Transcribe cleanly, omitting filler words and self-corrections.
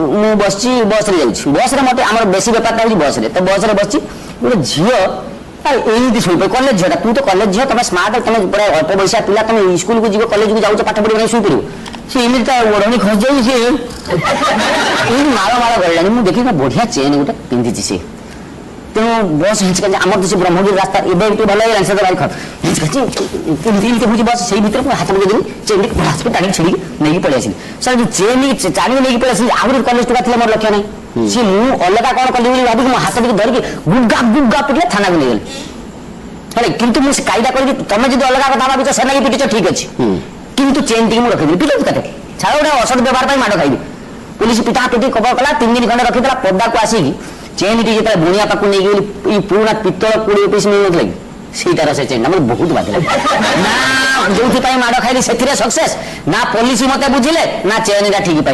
मु बस बस मत आम बेसी बेपार हो बस तो बस बस गोटे झील शुई कलेज झील तू तो कलेज झील तुम स्मार्ट तुम पूरा अल्प पैसा पिला तुम स्कूल को जीव कलेज को जाऊँ पाठ पढ़ी शुई पड़ो सी एमती ओढ़नी खस जाए माड़ माड़ गलानी मुझे देखिए बढ़िया चेन गोटे पिंधि सी तेणु बस हिंचका आम तो ब्रह्मगिरी रास्ता एवं भल लगे से भाई हिंचका हूँ बस से भर हाथ पकड़ चेन हाथ को टाणी छिड़ी नहीं पलि आसली सर जो चेन टाणी नहीं पलि आसली आहरी कलेज टुका थी मोर लक्ष्य नहीं सी मुझे अलग कौन कली भाविक मो हाथ टी धरिकी गुगा पिटे थाना को नहीं गली कितु मुझे कायदा कर तुम जो अलग कथा भाव से ना पिटिच ठीक अच्छे कितु चेन टी रखी पिटे कटे छाड़ गोटे असद व्यवहार माड़ खाई पुलिस पिटा पिटी कबर कला 3 दिन खंडे रखी पदा को आसिकी चेन टी जो बुणिया पाक नहीं पुराना पितल 20 पीस मिल ना सीटार से चेन मतलब बहुत बाधिला ना जो माड़ खाई से सक्सेस ना पुलिस मत बुझिले ना चेन ठीक पाइली।